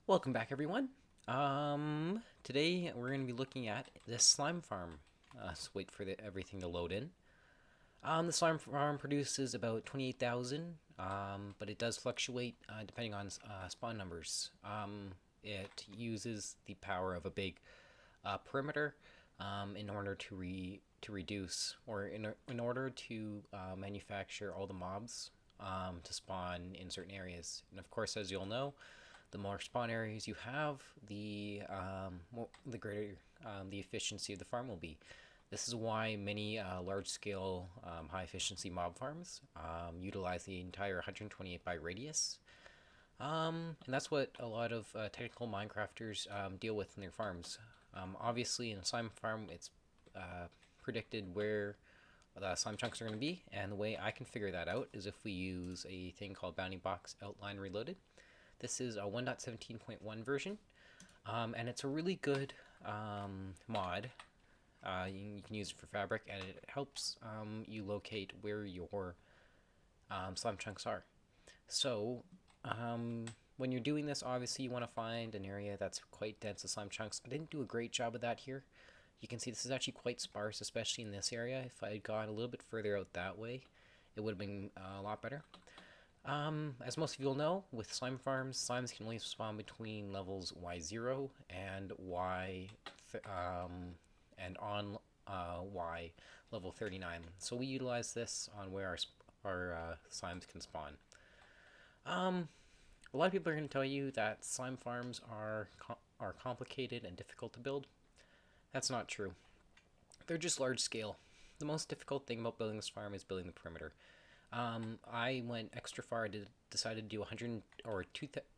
Welcome back, everyone. Today we're going to be looking at this slime farm. Let's wait for everything to load in. The slime farm produces about 28,000, but it does fluctuate depending on spawn numbers. It uses the power of a big perimeter in order to reduce, or in order to manufacture all the mobs to spawn in certain areas. And of course, as you all know, the more spawn areas you have, the greater the efficiency of the farm will be. This is why many large-scale, high-efficiency mob farms utilize the entire 128 byte radius. And that's what a lot of technical Minecrafters deal with in their farms. Obviously, in a slime farm, it's predicted where the slime chunks are going to be, and the way I can figure that out is if we use a thing called Bounty Box Outline Reloaded. This is a 1.17.1 version, and it's a really good mod. You can use it for fabric, and it helps you locate where your slime chunks are. So, when you're doing this, obviously you want to find an area that's quite dense with slime chunks. I didn't do a great job of that here. You can see this is actually quite sparse, especially in this area. If I had gone a little bit further out that way, it would have been a lot better. As most of you will know, with slime farms, slimes can only spawn between levels Y0 and Y level 39. So we utilize this on where our slimes can spawn. A lot of people are going to tell you that slime farms are complicated and difficult to build. That's not true. They're just large scale. The most difficult thing about building this farm is building the perimeter. I went extra far. I decided to do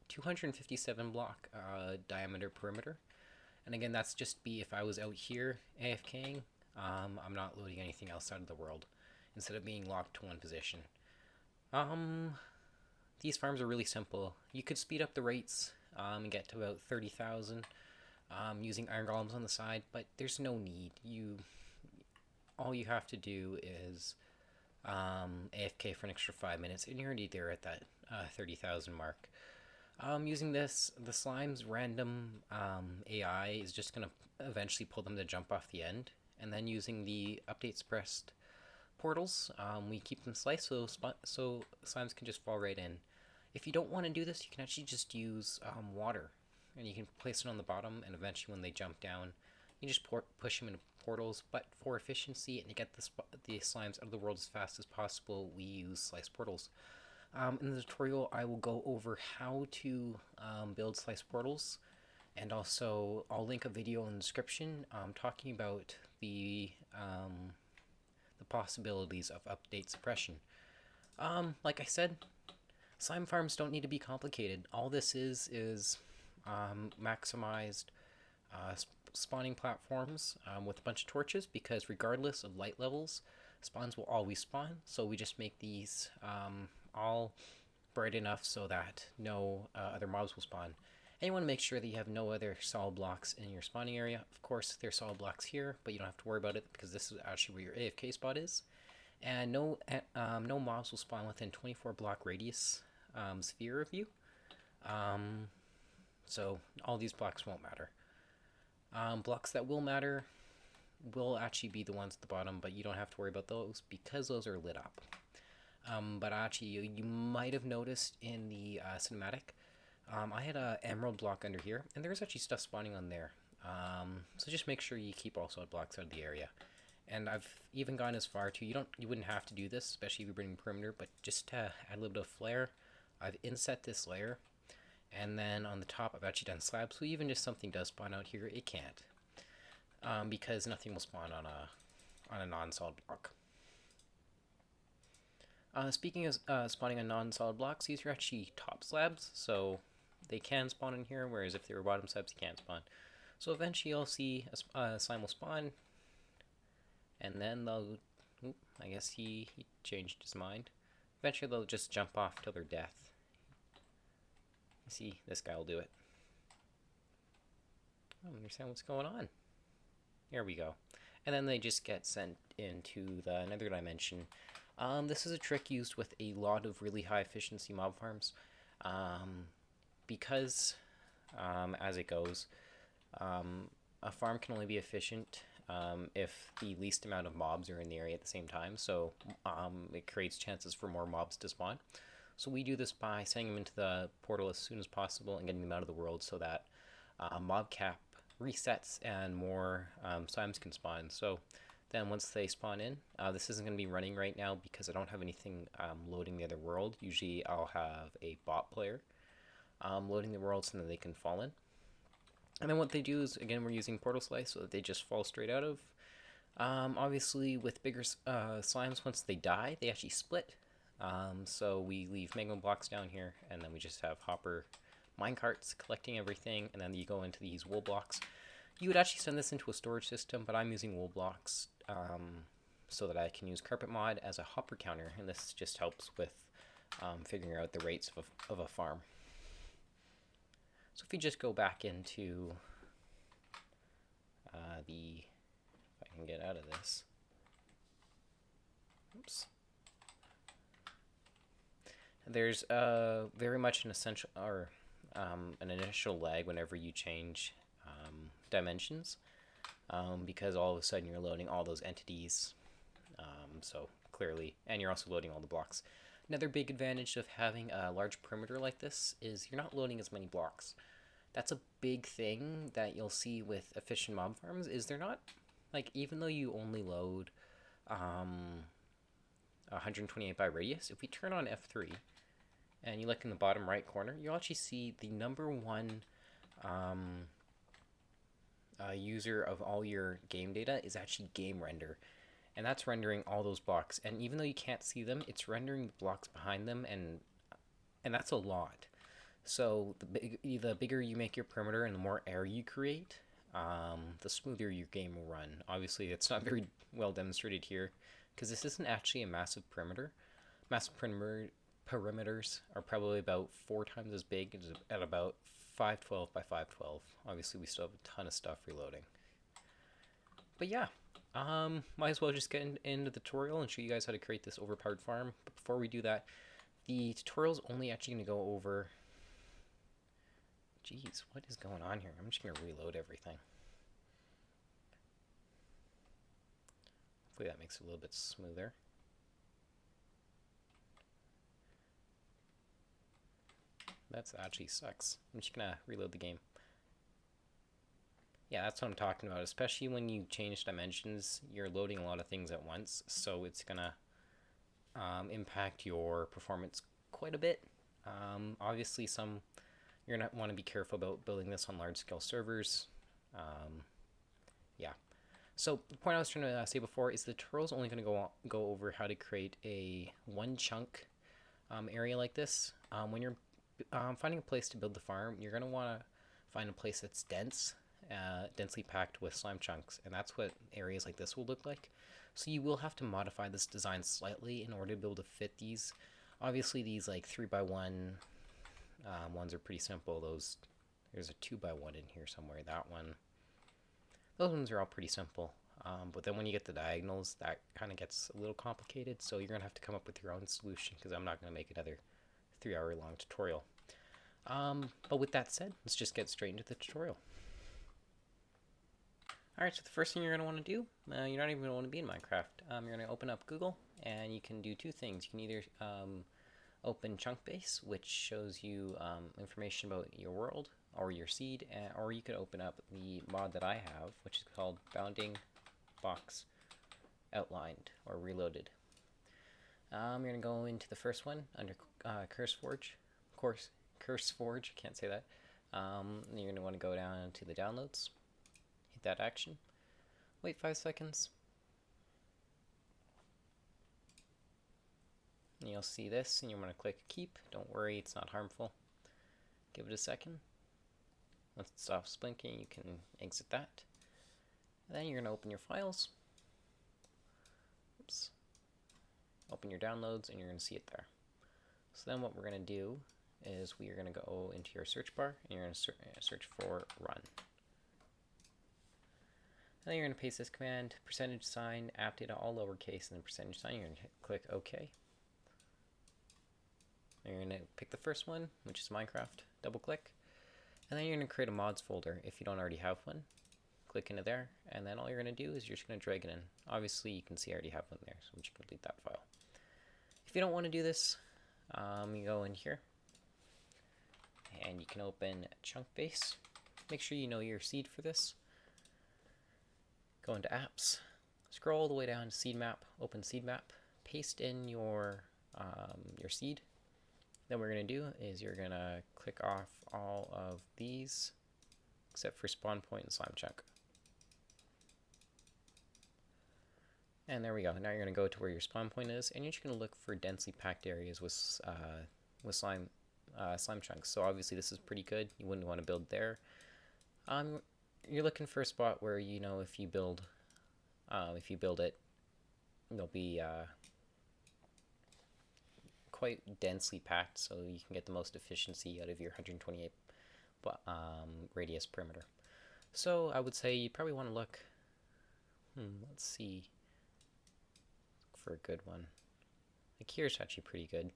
257 block diameter perimeter, and again, that's just if I was out here AFKing. I'm not loading anything else out of the world instead of being locked to one position. These farms are really simple. You could speed up the rates and get to about 30,000 using iron golems on the side, but there's no need. All you have to do is AFK for an extra 5 minutes, and you're already there at that 30,000 mark. Using this, the slime's random AI is just going to eventually pull them to jump off the end, and then using the update suppressed portals. We keep them sliced so slimes can just fall right in. If you don't want to do this, you can actually just use water, and you can place it on the bottom, and eventually when they jump down, you just push them into portals. But for efficiency and to get the slimes out of the world as fast as possible, we use slice portals. In the tutorial, I will go over how to build slice portals, and also I'll link a video in the description talking about the possibilities of update suppression. Like I said, slime farms don't need to be complicated. All this is maximized spawning platforms with a bunch of torches, because regardless of light levels, spawns will always spawn. So we just make these all bright enough so that no other mobs will spawn. And you want to make sure that you have no other solid blocks in your spawning area. Of course, there's solid blocks here, but you don't have to worry about it because this is actually where your AFK spot is. And no mobs will spawn within 24 block radius sphere of you. So all these blocks won't matter. Blocks that will matter will actually be the ones at the bottom, but you don't have to worry about those because those are lit up. But actually, you might have noticed in the cinematic, I had an emerald block under here, and there's actually stuff spawning on there. So just make sure you keep all solid blocks out of the area. And I've even gone as far to, you wouldn't have to do this, especially if you're bringing perimeter, but just to add a little bit of flair, I've inset this layer, and then on the top I've actually done slabs, so even if something does spawn out here, it can't. Because nothing will spawn on a non-solid block. Speaking of spawning on non-solid blocks, these are actually top slabs, so they can spawn in here, whereas if they were bottom slabs, you can't spawn. So eventually you'll see a slime will spawn, and then they'll... Oop, I guess he changed his mind. Eventually they'll just jump off till their death. You see, this guy will do it. I don't understand what's going on. Here we go. And then they just get sent into the nether dimension. This is a trick used with a lot of really high efficiency mob farms. Because, as it goes, a farm can only be efficient if the least amount of mobs are in the area at the same time. So it creates chances for more mobs to spawn. So we do this by sending them into the portal as soon as possible and getting them out of the world so that mob cap resets and more slimes can spawn. So then once they spawn in, this isn't going to be running right now because I don't have anything loading the other world. Usually I'll have a bot player loading the world so that they can fall in. And then what they do is, again, we're using portal slice so that they just fall straight out of. Obviously with bigger slimes, once they die, they actually split. So we leave magma blocks down here, and then we just have hopper minecarts collecting everything, and then you go into these wool blocks. You would actually send this into a storage system, but I'm using wool blocks so that I can use carpet mod as a hopper counter, and this just helps with figuring out the rates of a farm. So if we just go back into if I can get out of this. Oops. There's very much an essential or an initial lag whenever you change dimensions, because all of a sudden you're loading all those entities. So clearly, and you're also loading all the blocks. Another big advantage of having a large perimeter like this is you're not loading as many blocks. That's a big thing that you'll see with efficient mob farms, is they're not, like, even though you only load 128 by radius, if we turn on F3 and you look in the bottom right corner, you'll actually see the #1 user of all your game data is actually game render. And that's rendering all those blocks. And even though you can't see them, it's rendering the blocks behind them, and that's a lot. So the bigger you make your perimeter and the more air you create, the smoother your game will run. Obviously, it's not very well demonstrated here, because this isn't actually a massive perimeter. Massive perimeters are probably about 4 times as big, at about 512 by 512. Obviously, we still have a ton of stuff reloading. But yeah, might as well just get into the tutorial and show you guys how to create this overpowered farm. But before we do that, the tutorial's only actually going to go over... Jeez, what is going on here? I'm just going to reload everything. Hopefully that makes it a little bit smoother. That's actually sucks. I'm just gonna reload the game. Yeah, that's what I'm talking about. Especially when you change dimensions, you're loading a lot of things at once, so it's gonna impact your performance quite a bit. Obviously, you're gonna want to be careful about building this on large-scale servers. Yeah. So the point I was trying to say before is the tutorial's only going to go over how to create a one chunk area like this. When you're finding a place to build the farm, you're going to want to find a place that's dense, densely packed with slime chunks, and that's what areas like this will look like. So you will have to modify this design slightly in order to be able to fit these. Obviously, these like 3x1 ones are pretty simple. There's a 2x1 in here somewhere. That one. Those ones are all pretty simple. But then when you get the diagonals, that kind of gets a little complicated. So you're going to have to come up with your own solution because I'm not going to make another 3-hour long tutorial. But with that said, let's just get straight into the tutorial. Alright, so the first thing you're going to want to do, you're not even going to want to be in Minecraft. You're going to open up Google, and you can do two things. You can either open Chunkbase, which shows you information about your world or your seed, or you could open up the mod that I have, which is called Bounding Box Outlined or Reloaded. You're going to go into the first one under CurseForge. CurseForge, can't say that. You're going to want to go down to the downloads, hit that action, wait 5 seconds, and you'll see this, and you want to click keep. Don't worry, it's not harmful. Give it a second. Once it stops blinking, you can exit that. And then you're going to open your files. Oops. Open your downloads, and you're going to see it there. So then what we're going to do is we are going to go into your search bar, and you're going to search for run. And then you're going to paste this command, %, app data all lowercase, and then %. You're going to click OK. And you're going to pick the first one, which is Minecraft, double click. And then you're going to create a mods folder if you don't already have one. Click into there, and then all you're going to do is you're just going to drag it in. Obviously, you can see I already have one there, so I'm just going to delete that file. If you don't want to do this, you go in here, and you can open Chunkbase. Make sure you know your seed for this. Go into Apps, scroll all the way down to Seed Map, open Seed Map, paste in your seed. Then what we're going to do is you're going to click off all of these except for spawn point and slime chunk. And there we go. Now you're going to go to where your spawn point is, and you're just going to look for densely packed areas with slime chunks. So obviously this is pretty good. You wouldn't want to build there. You're looking for a spot where, you know, if you build it, it'll be quite densely packed, so you can get the most efficiency out of your 128 radius perimeter. So I would say you probably want to look, let's see, look for a good one. Like here's actually pretty good.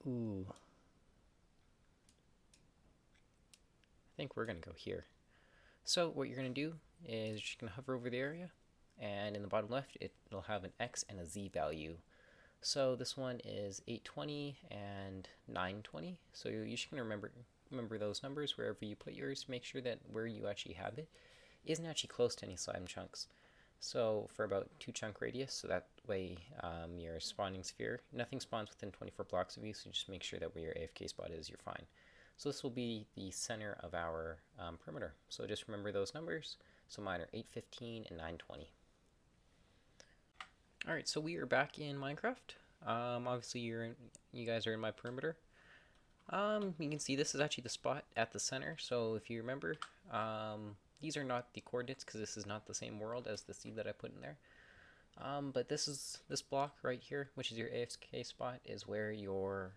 Ooh. I think we're going to go here. So what you're going to do is you're just going to hover over the area, and in the bottom left it'll have an X and a Z value. So this one is 820 and 920. So you're just going to remember those numbers wherever you put yours. Make sure that where you actually have it isn't actually close to any slime chunks. So for about 2 chunk radius, so that way your spawning sphere, nothing spawns within 24 blocks of you, so just make sure that where your AFK spot is, you're fine. So this will be the center of our perimeter. So just remember those numbers. So mine are 815 and 920. Alright, so we are back in Minecraft. Obviously you guys are in my perimeter. You can see this is actually the spot at the center. So if you remember, these are not the coordinates because this is not the same world as the seed that I put in there. But this block right here, which is your AFK spot, is where your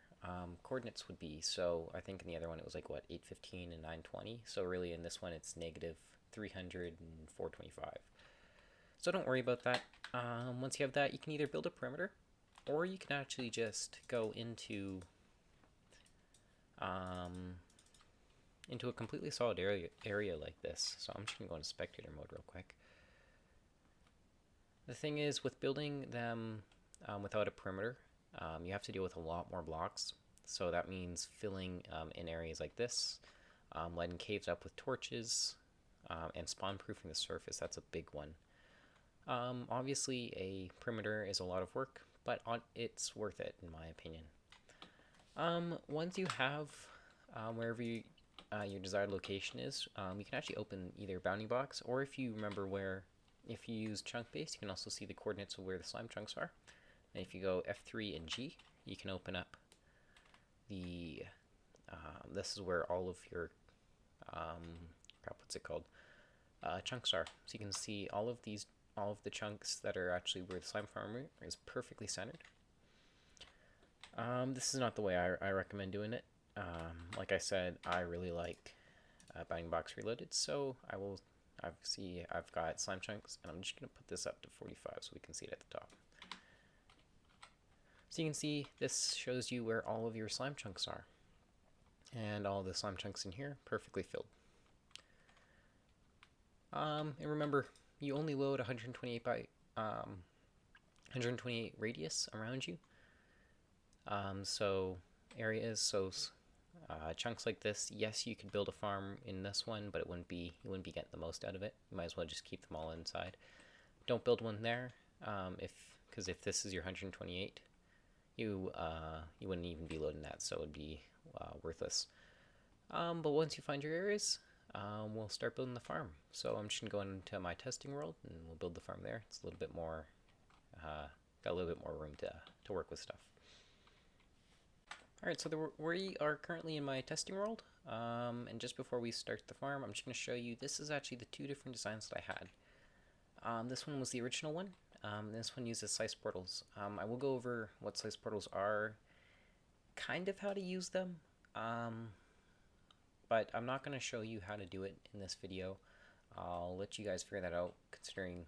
coordinates would be. So I think in the other one it was like what, 815 and 920. So really in this one it's negative 300 and 425. So don't worry about that. Once you have that, you can either build a perimeter, or you can actually just go into a completely solid area like this. So I'm just gonna go into spectator mode real quick. The thing is with building them without a perimeter, you have to deal with a lot more blocks. So that means filling in areas like this, lighting caves up with torches, and spawn proofing the surface. That's a big one. Obviously, a perimeter is a lot of work, but it's worth it in my opinion. Once you have wherever your desired location is, you can actually open either bounding box, or if you remember if you use chunk base, you can also see the coordinates of where the slime chunks are. And if you go F3 and G, you can open up the, this is where all of your, what's it called, chunks are. So you can see all of the chunks that are actually where the slime farm is perfectly centered. This is not the way I recommend doing it. Like I said, I really like bounding box reloaded, so I've got slime chunks, and I'm just going to put this up to 45 so we can see it at the top. So you can see this shows you where all of your slime chunks are, and all the slime chunks in here perfectly filled. And remember, you only load 128 by 128 radius around you. So chunks like this, yes, you could build a farm in this one, but you wouldn't be getting the most out of it. You might as well just keep them all inside. Don't build one there, because if this is your 128, you wouldn't even be loading that, so it would be worthless. But once you find your areas, we'll start building the farm. So I'm just gonna go into my testing world, and we'll build the farm there. It's a little bit more, got a little bit more room to work with stuff. Alright, so we are currently in my testing world, and just before we start the farm, I'm just going to show you, this is actually the two different designs that I had. This one was the original one. This one uses slice portals. I will go over what slice portals are, kind of how to use them, but I'm not going to show you how to do it in this video. I'll let you guys figure that out, considering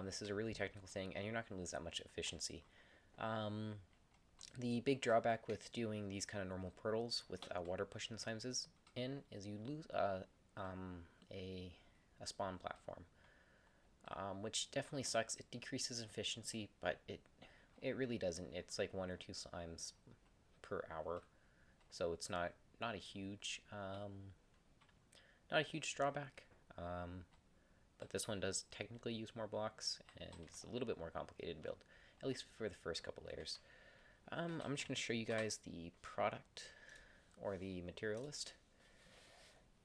this is a really technical thing, and you're not going to lose that much efficiency. The big drawback with doing these kind of normal portals with water pushing slimes is you lose a spawn platform, which definitely sucks. It decreases efficiency, but it really doesn't. It's like 1 or 2 slimes per hour, so it's not a huge drawback. But this one does technically use more blocks, and it's a little bit more complicated to build, at least for the first couple layers. I'm just going to show you guys the product, or the material list.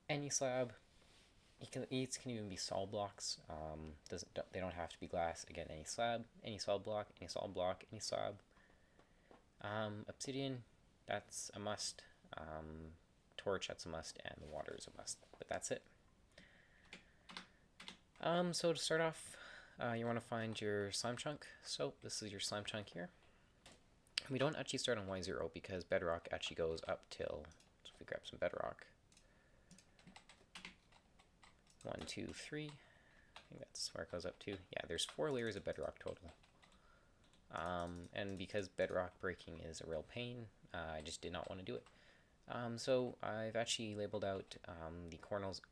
Any slab, these can even be solid blocks. They don't have to be glass. Again, any slab, any solid block, any solid block, any slab. Obsidian, that's a must. Torch, that's a must, and the water is a must. But that's it. So to start off, you want to find your slime chunk. So this is your slime chunk here. We don't actually start on Y0 because bedrock actually goes up till, so if we grab some bedrock, 1, 2, 3, I think that's where it goes up to. Yeah, there's 4 layers of bedrock total. And because bedrock breaking is a real pain, I just did not want to do it. So I've actually labeled out the corners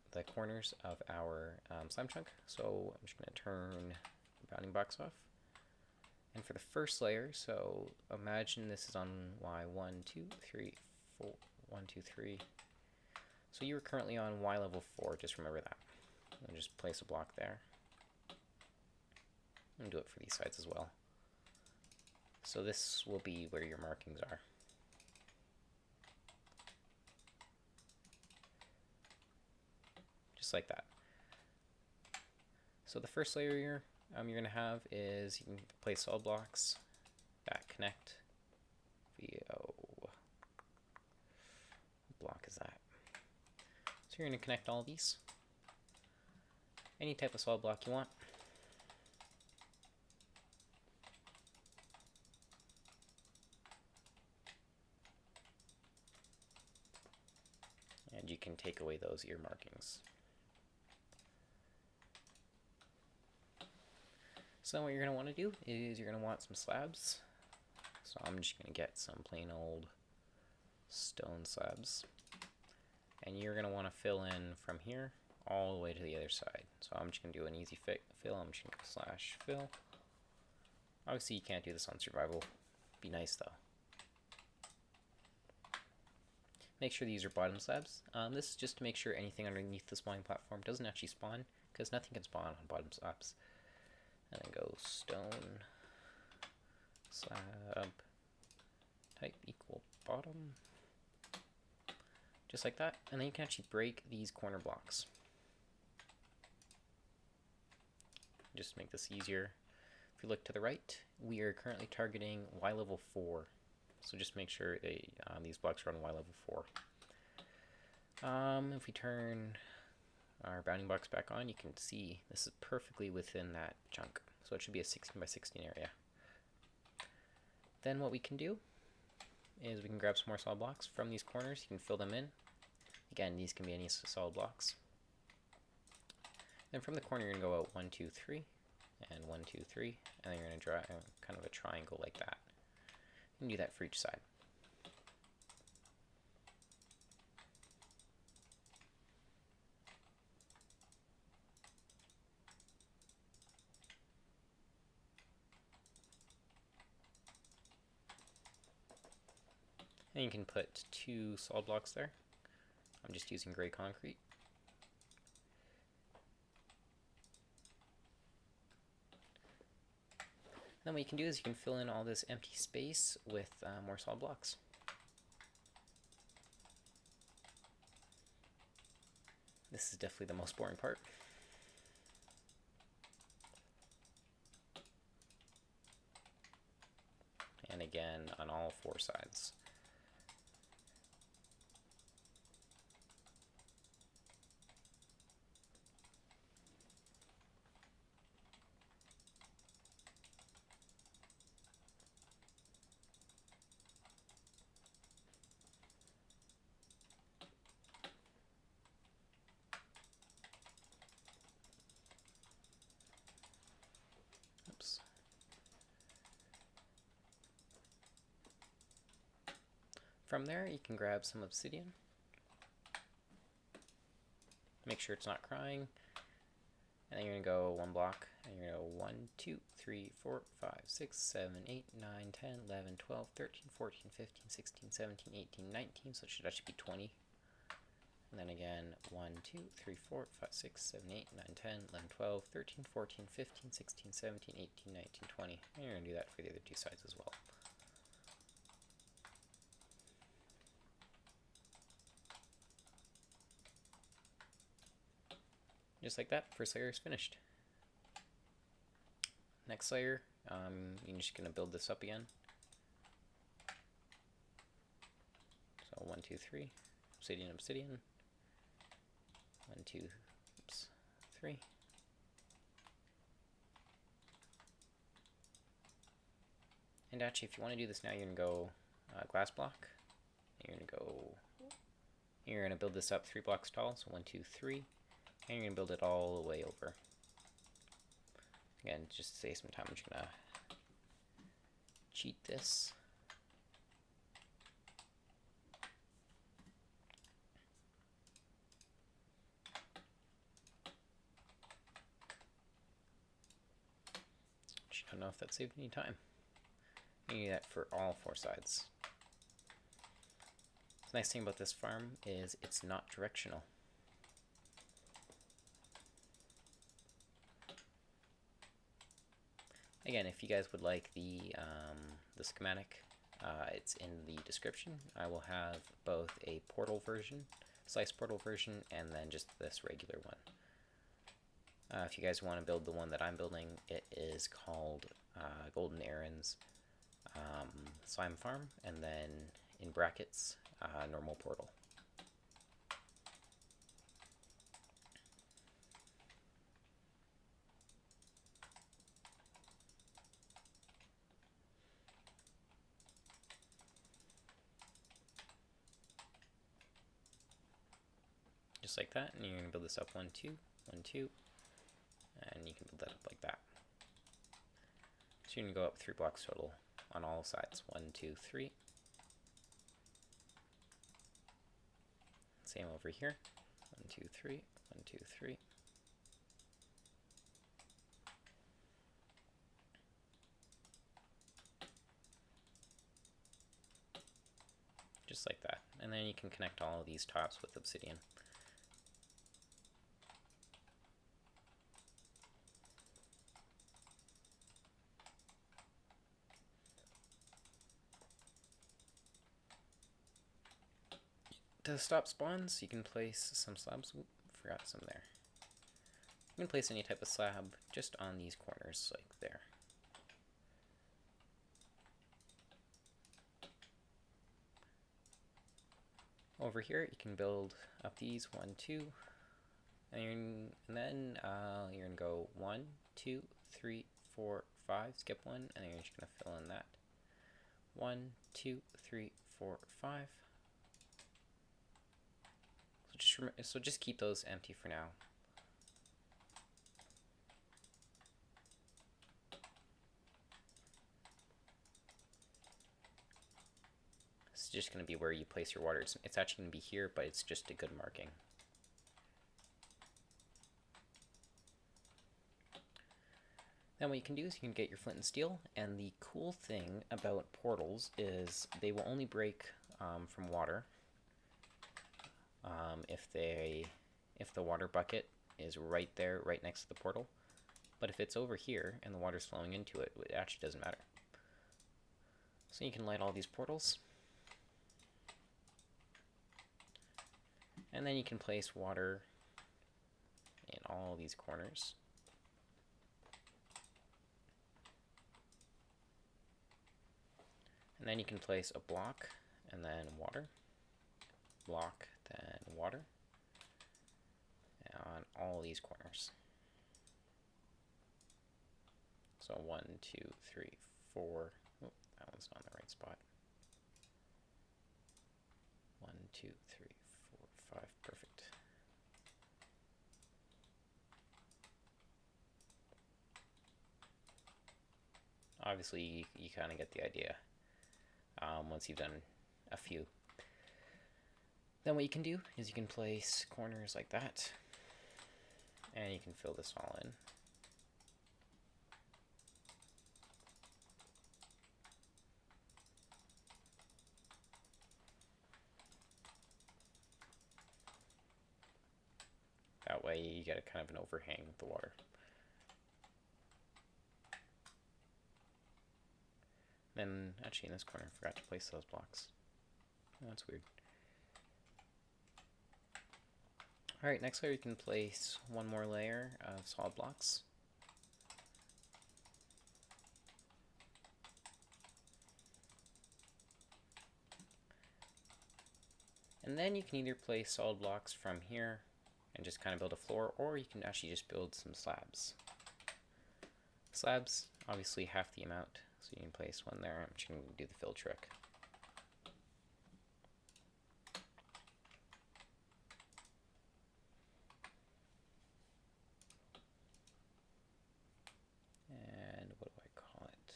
of our slime chunk. So I'm just going to turn the bounding box off. And for the first layer, so imagine this is on Y 1, 2, 3, 4, 1, 2, 3. So you're currently on Y level 4, just remember that. And just place a block there. And do it for these sides as well. So this will be where your markings are. Just like that. So the first layer you're going to have is, you can place solid blocks that connect via, what block is that? So you're going to connect all of these. Any type of solid block you want. And you can take away those ear markings. So what you're going to want to do is you're going to want some slabs. So I'm just going to get some plain old stone slabs. And you're going to want to fill in from here all the way to the other side. So I'm just going to do an easy fill. I'm just going to /fill. Obviously you can't do this on survival be nice though. Make sure these are bottom slabs. This is just to make sure anything underneath the spawning platform doesn't actually spawn, because nothing can spawn on bottom slabs. And then go stone, slab, type equal bottom. Just like that. And then you can actually break these corner blocks. Just to make this easier. If you look to the right, we are currently targeting Y level 4. So just make sure these blocks are on Y level 4. If we turn our bounding box back on, you can see this is perfectly within that chunk. So it should be a 16 by 16 area. Then what we can do is we can grab some more solid blocks from these corners. You can fill them in. Again, these can be any solid blocks. Then from the corner, you're going to go out 1, 2, 3, and 1, 2, 3, and then you're going to draw kind of a triangle like that. You can do that for each side. And you can put 2 solid blocks there. I'm just using gray concrete. Then what you can do is you can fill in all this empty space with more solid blocks. This is definitely the most boring part. And again, on all 4 sides. Oops. From there, you can grab some obsidian. Make sure it's not crying. And then you're going to go 1 block, and you're going to go 1, 2, 3, 4, 5, 6, 7, 8, 9, 10, 11, 12, 13, 14, 15, 16, 17, 18, 19, so it should actually be 20. And then again, 1, 2, 3, 4, 5, 6, 7, 8, 9, 10, 11, 12, 13, 14, 15, 16, 17, 18, 19, 20. And you're going to do that for the other 2 sides as well. Just like that, first layer is finished. Next layer, you're just going to build this up again. So 1, 2, 3, obsidian, obsidian. 1, 2, 3. And actually, if you want to do this now, you're going to go glass block. You're going to build this up 3 blocks tall, so 1, 2, 3. And you're going to build it all the way over. Again, just to save some time, I'm just going to cheat this. I don't know if that saved any time. You need that for all 4 sides. The nice thing about this farm is it's not directional. Again, if you guys would like the schematic, it's in the description. I will have both a portal version, slice portal version, and then just this regular one. If you guys want to build the one that I'm building, it is called Golden Aaron's Slime Farm, and then in brackets, normal portal. Just like that, and you're going to build this up 1, 2, 1, 2, and you can build that up like that. So you're going to go up 3 blocks total on all sides. 1, 2, 3. Same over here. 1, 2, 3, 1, 2, 3. just like that. And then you can connect all of these tops with obsidian. To stop spawns, you can place some slabs. Oop, forgot some there. You can place any type of slab just on these corners, like there. Over here, you can build up these 1, 2, and then you're gonna go 1, 2, 3, 4, 5. Skip one, and then you're just gonna fill in that. 1, 2, 3, 4, 5. So just keep those empty for now. This is just going to be where you place your water. It's actually going to be here, but it's just a good marking. Then what you can do is you can get your flint and steel, and the cool thing about portals is they will only break from water if the water bucket is right there, right next to the portal. But if it's over here and the water's flowing into it, it actually doesn't matter. So you can light all these portals. And then you can place water in all these corners. And then you can place a block and then water, block, then water on all these corners. So 1, 2, 3, 4. Oh, that one's not in the right spot. 1, 2, 3, 4, 5. Perfect. Obviously, you kind of get the idea once you've done a few. Then what you can do is you can place corners like that, and you can fill this all in. That way you get a kind of an overhang with the water. Then, actually in this corner, I forgot to place those blocks. Oh, that's weird. Alright, next layer you can place one more layer of solid blocks. And then you can either place solid blocks from here and just kind of build a floor, or you can actually just build some slabs. Slabs, obviously half the amount, so you can place one there. I'm just going to do the fill trick. And what do I call it?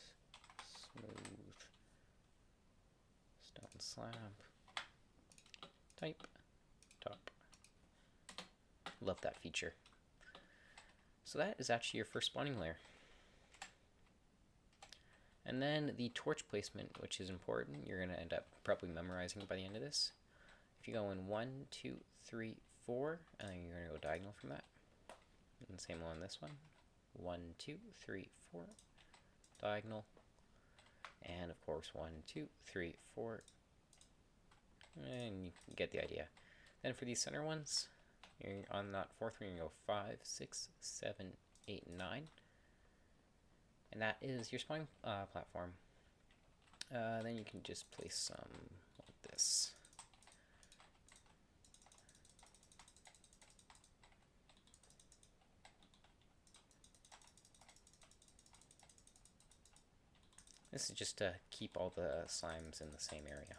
Smooth stone slab. Type top. Love that feature. So that is actually your first spawning layer. And then the torch placement, which is important, you're going to end up probably memorizing by the end of this. If you go in 1, 2, 3, 4, and then you're going to go diagonal from that. And the same on this one. 1, 2, 3, 4, diagonal. And of course 1, 2, 3, 4. And you get the idea. Then for these center ones, you're on that fourth one, you're going to go 5, 6, 7, 8, 9. And that is your spawning platform. Then you can just place some like this. This is just to keep all the slimes in the same area.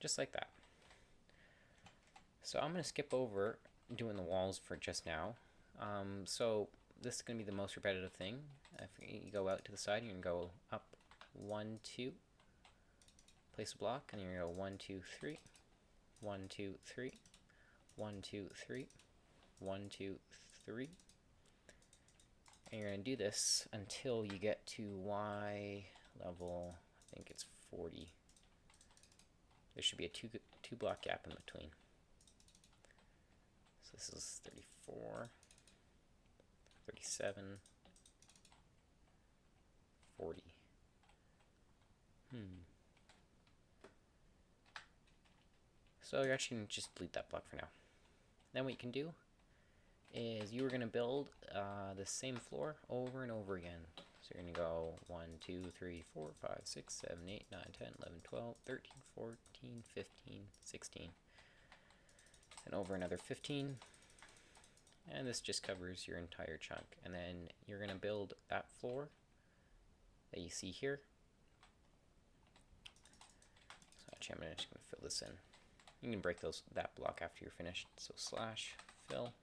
Just like that. So I'm going to skip over doing the walls for just now. So this is going to be the most repetitive thing. If you go out to the side, you're going to go up 1, 2, place a block, and you're going to go 1, 2, 3, 1, 2, 3, 1, 2, 3, 1, 2, 3. And you're going to do this until you get to Y level, I think it's 40. There should be a two block gap in between. So this is 34, 37, 40. So you're actually going to just delete that block for now. Then what you can do is you are going to build the same floor over and over again. So you're going to go 1, 2, 3, 4, 5, 6, 7, 8, 9, 10, 11, 12, 13, 14, 15, 16. And over another 15. And this just covers your entire chunk. And then you're going to build that floor that you see here. So actually I'm just going to fill this in. You can break that block after you're finished. So slash fill.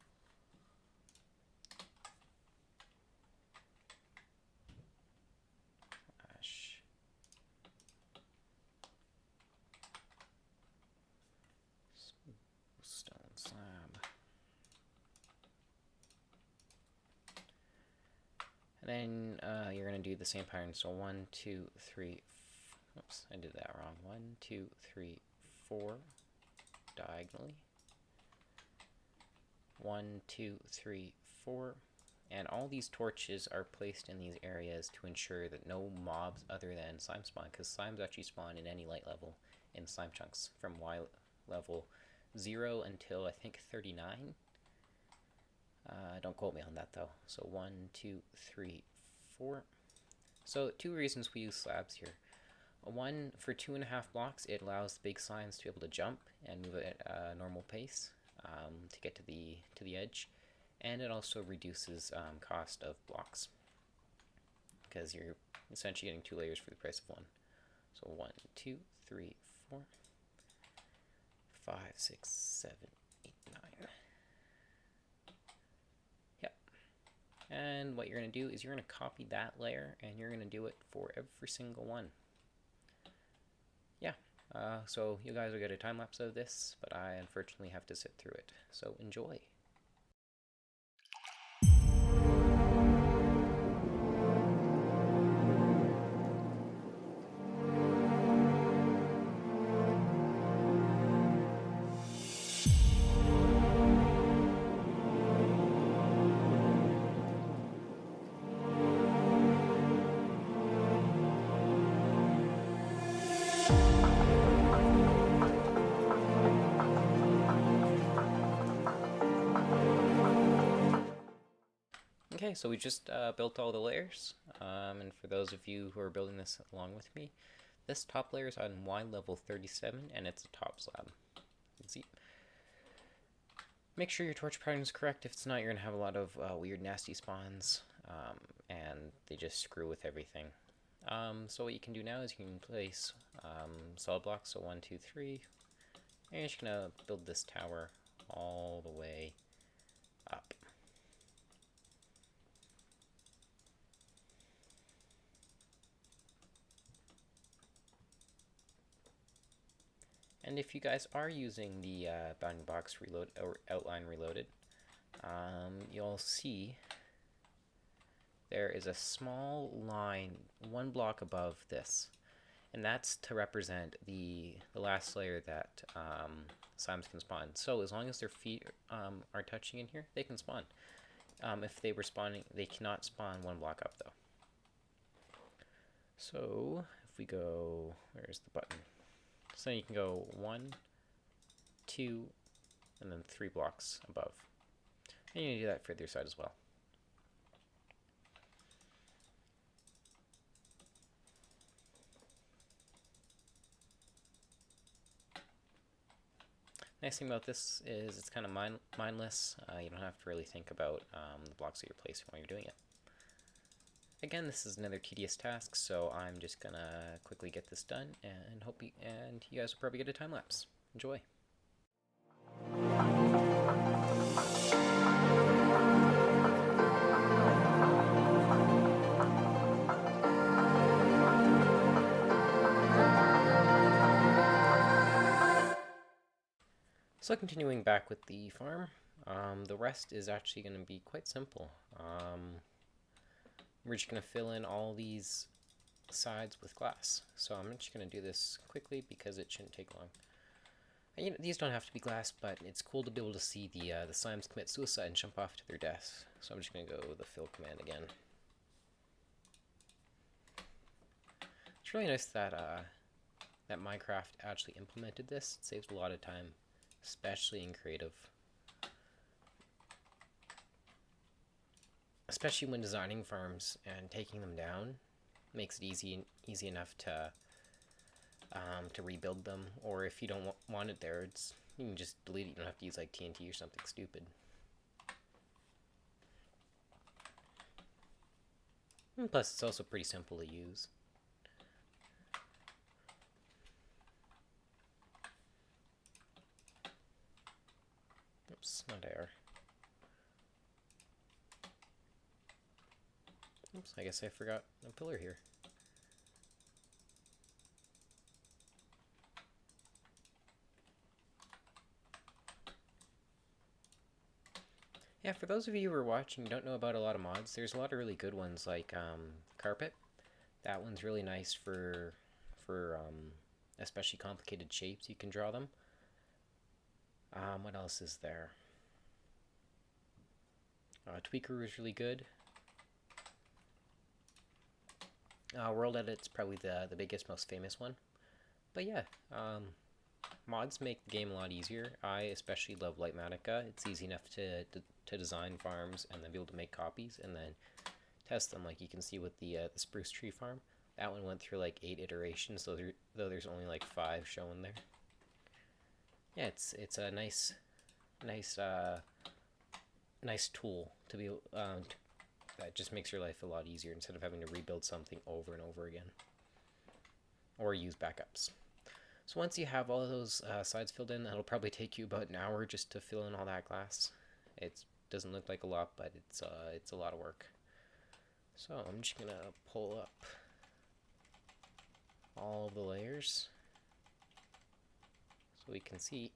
Stone slab. And then you're going to do the same pattern. So 1, 2, 3, oops, I did that wrong. 1, 2, 3, 4 diagonally. 1, 2, 3, 4. And all these torches are placed in these areas to ensure that no mobs other than slime spawn, because slimes actually spawn in any light level in slime chunks from Y level 0 until I think 39. Don't quote me on that though. So 1, 2, 3, 4. So 2 reasons we use slabs here. One, for 2.5 blocks, it allows the big slimes to be able to jump and move at a normal pace to get to the edge, and it also reduces cost of blocks because you're essentially getting 2 layers for the price of 1. So 1, 2, 3, 4, 5, 6, 7, 8, 9. Yep. And what you're going to do is you're going to copy that layer and you're going to do it for every single one. Yeah. So you guys will get a time lapse of this, but I unfortunately have to sit through it. So enjoy. Okay, so we just built all the layers, and for those of you who are building this along with me, this top layer is on Y level 37, and it's a top slab. You can see. Make sure your torch pattern is correct. If it's not, you're going to have a lot of weird, nasty spawns, and they just screw with everything. So what you can do now is you can place solid blocks, so 1, 2, 3, and you're just going to build this tower all the way up. And if you guys are using the bounding box reload or outline reloaded, you'll see there is a small line 1 block above this, and that's to represent the last layer that slimes can spawn. So as long as their feet are touching in here, they can spawn. If they were spawning, they cannot spawn 1 block up though. So if we go, where's the button? So you can go 1, 2, and then 3 blocks above. And you can do that for the other side as well. Nice thing about this is it's kind of mindless. You don't have to really think about the blocks that you're placing while you're doing it. Again, this is another tedious task, so I'm just gonna quickly get this done and hope you guys will probably get a time lapse. Enjoy. So continuing back with the farm, the rest is actually going to be quite simple. We're just going to fill in all these sides with glass. So I'm just going to do this quickly because it shouldn't take long. And, you know, these don't have to be glass, but it's cool to be able to see the slimes commit suicide and jump off to their deaths. So I'm just going to go with the fill command again. It's really nice that that Minecraft actually implemented this. It saves a lot of time, especially in creative. Especially when designing farms and taking them down, makes it easy enough to rebuild them. Or if you don't want it there, you can just delete it. You don't have to use like TNT or something stupid. And plus, it's also pretty simple to use. Oops, not air. Oops, I guess I forgot a pillar here. Yeah, for those of you who are watching and don't know about a lot of mods, there's a lot of really good ones like Carpet. That one's really nice for especially complicated shapes. You can draw them. What else is there? Tweakeroo is really good. World Edit's probably the biggest, most famous one. But yeah, mods make the game a lot easier. I especially love Litematica. It's easy enough to design farms and then be able to make copies and then test them, like you can see with the spruce tree farm. That one went through like 8 iterations, though there's only like 5 showing there. Yeah, it's a nice tool to be that just makes your life a lot easier instead of having to rebuild something over and over again or use backups. So once you have all of those sides filled in, that'll probably take you about an hour just to fill in all that glass. It doesn't look like a lot, but it's a lot of work. So I'm just gonna pull up all of the layers so we can see.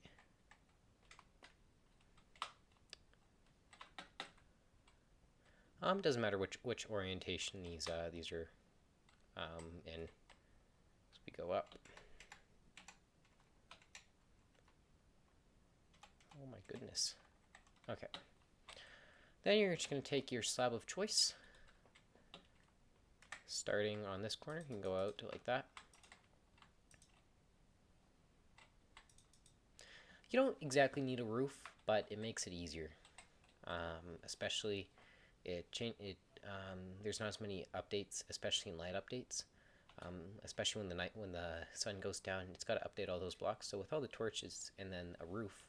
Doesn't matter which orientation these are in. As we go up. Oh my goodness. Okay. Then you're just going to take your slab of choice. Starting on this corner, you can go out to like that. You don't exactly need a roof, but it makes it easier. Especially, there's not as many updates, especially in light updates. Especially when the sun goes down, it's got to update all those blocks. So with all the torches and then a roof,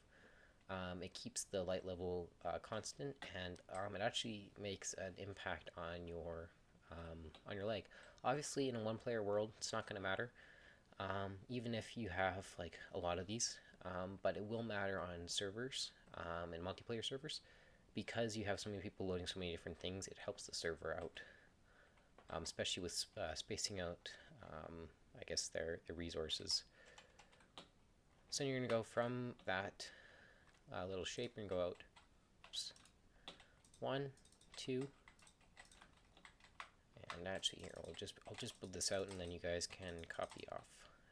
it keeps the light level constant, and it actually makes an impact on your leg. Obviously, in a one-player world, it's not going to matter, even if you have like a lot of these. But it will matter on servers and multiplayer servers, because you have so many people loading so many different things. It helps the server out, especially with spacing out, I guess, their resources. So you're going to go from that little shape and go out. Oops. 1, 2, and actually here I'll just build this out, and then you guys can copy off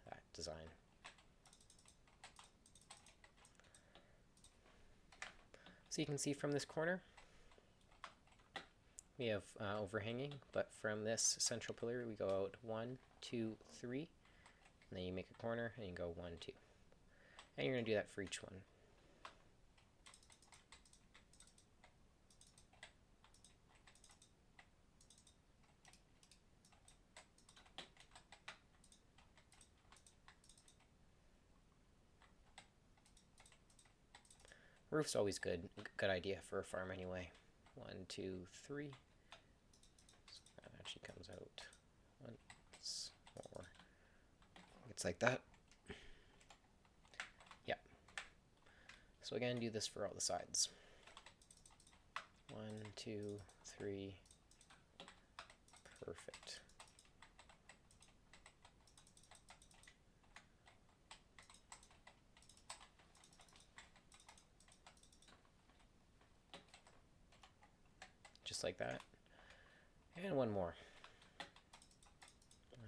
that design. So you can see from this corner we have overhanging, but from this central pillar we go out 1, 2, 3, and then you make a corner and you go 1, 2, and you're going to do that for each one. Roof's always good idea for a farm anyway. 1, 2, 3. So that actually comes out once more. It's like that. Yeah. So again, do this for all the sides. 1, 2, 3. Perfect. Just like that. And one more.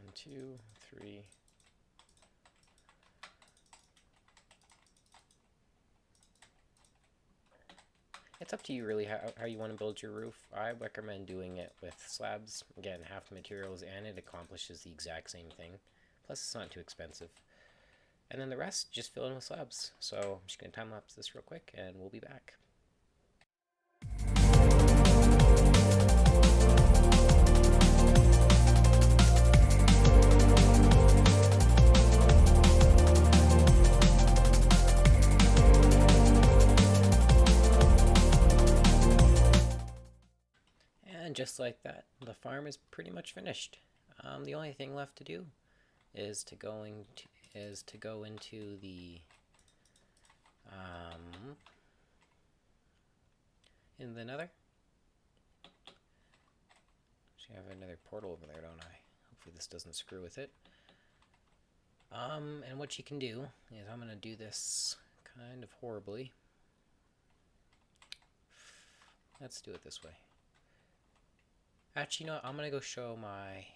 1, 2, 3. It's up to you really how you want to build your roof. I recommend doing it with slabs. Again, half the materials, and it accomplishes the exact same thing. Plus, it's not too expensive. And then the rest, just fill in with slabs. So I'm just going to time lapse this real quick, and we'll be back. And just like that, the farm is pretty much finished. The only thing left to do is to go into the in the Nether. Actually, I have another portal over there, don't I? Hopefully this doesn't screw with it. And what you can do is I'm gonna do this kind of horribly. Let's do it this way. Actually, you know what? I'm gonna go show my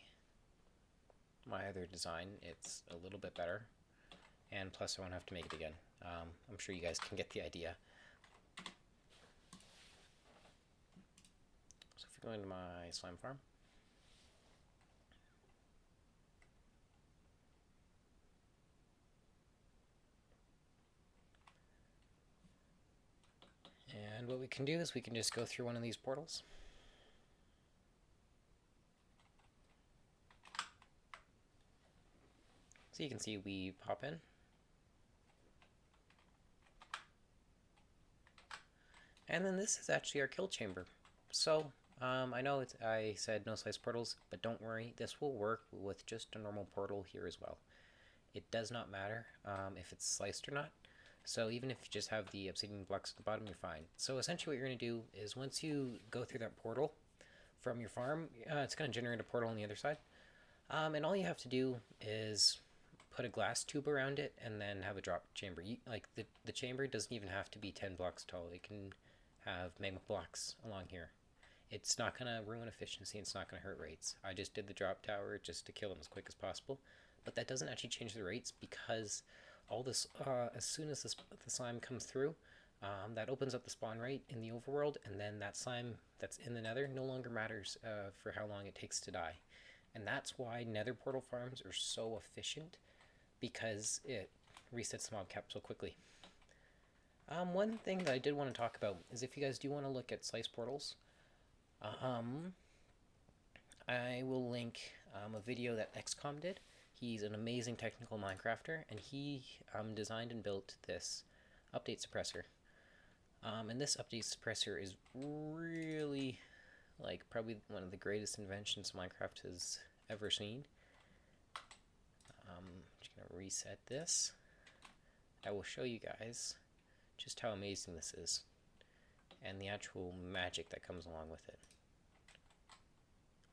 other design. It's a little bit better, and plus I won't have to make it again. I'm sure you guys can get the idea. So if we go into my slime farm, and what we can do is we can just go through one of these portals. So you can see we pop in. And then this is actually our kill chamber. So I know I said no slice portals, but don't worry, this will work with just a normal portal here as well. It does not matter if it's sliced or not. So even if you just have the obsidian blocks at the bottom, you're fine. So essentially what you're going to do is once you go through that portal from your farm, it's going to generate a portal on the other side. And all you have to do is put a glass tube around it and then have a drop chamber. Like the chamber doesn't even have to be 10 blocks tall. It can have magma blocks along here. It's not going to ruin efficiency. It's not going to hurt rates. I just did the drop tower just to kill them as quick as possible. But that doesn't actually change the rates because all this, as soon as the slime comes through, that opens up the spawn rate in the overworld, and then that slime that's in the nether no longer matters for how long it takes to die. And that's why nether portal farms are so efficient, because it resets the mob cap so quickly. One thing that I did want to talk about is if you guys do want to look at slice portals, I will link a video that XCOM did. He's an amazing technical Minecrafter, and he designed and built this update suppressor. And this update suppressor is really, like, probably one of the greatest inventions Minecraft has ever seen. I'm just going to reset this. I will show you guys just how amazing this is and the actual magic that comes along with it.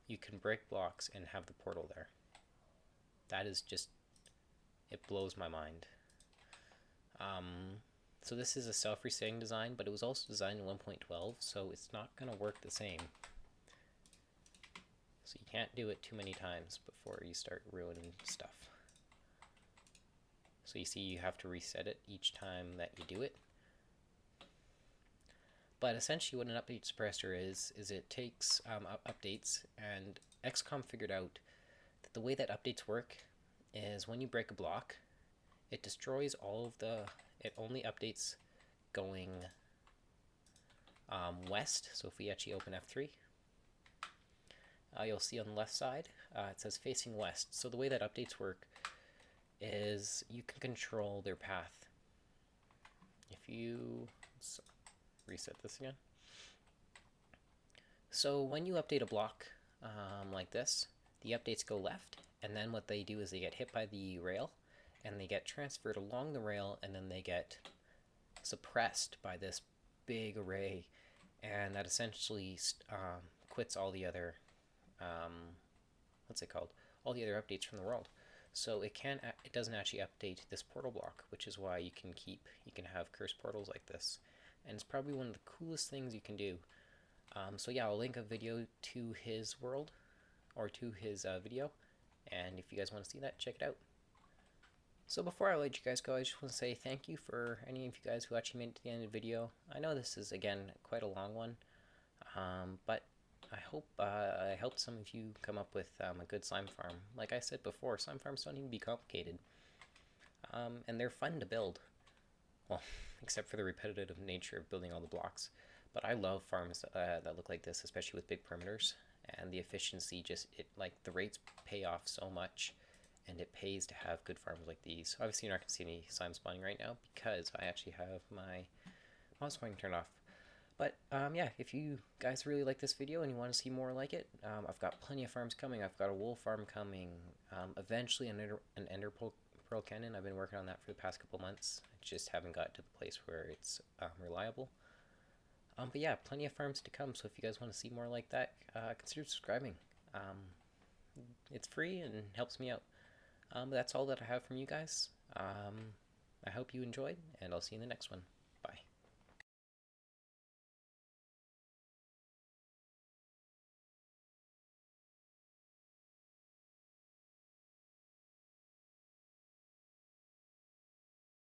You can break blocks and have the portal there. That is just, it blows my mind. So this is a self-resetting design, but it was also designed in 1.12, so it's not going to work the same. So you can't do it too many times before you start ruining stuff. So you see you have to reset it each time that you do it. But essentially what an update suppressor is it takes updates, and XCOM figured out that the way that updates work is when you break a block, it destroys all of the, it only updates going west. So if we actually open F3, you'll see on the left side, it says facing west. So the way that updates work is you can control their path. If you reset this again. So when you update a block like this, the updates go left, and then what they do is they get hit by the rail, and they get transferred along the rail, and then they get suppressed by this big array, and that essentially quits all the other, what's it called? All the other updates from the world. So it doesn't actually update this portal block, which is why you can have cursed portals like this. And it's probably one of the coolest things you can do. So yeah, I'll link a video to his world, or to his video, and if you guys want to see that, check it out. So before I let you guys go, I just want to say thank you for any of you guys who actually made it to the end of the video. I know this is, again, quite a long one, but I hope I helped some of you come up with a good slime farm. Like I said before, slime farms don't even be complicated, and they're fun to build. Well, except for the repetitive nature of building all the blocks. But I love farms that look like this, especially with big perimeters, and the efficiency like the rates pay off so much, and it pays to have good farms like these. Obviously, you're not going to see any slime spawning right now because I actually have my mouse pointer turned off. But yeah, if you guys really like this video and you want to see more like it, I've got plenty of farms coming. I've got a wool farm coming, eventually an ender pearl cannon. I've been working on that for the past couple months. I just haven't got to the place where it's reliable. But yeah, plenty of farms to come, so if you guys want to see more like that, consider subscribing. It's free and helps me out. But that's all that I have from you guys. I hope you enjoyed, and I'll see you in the next one. Bye.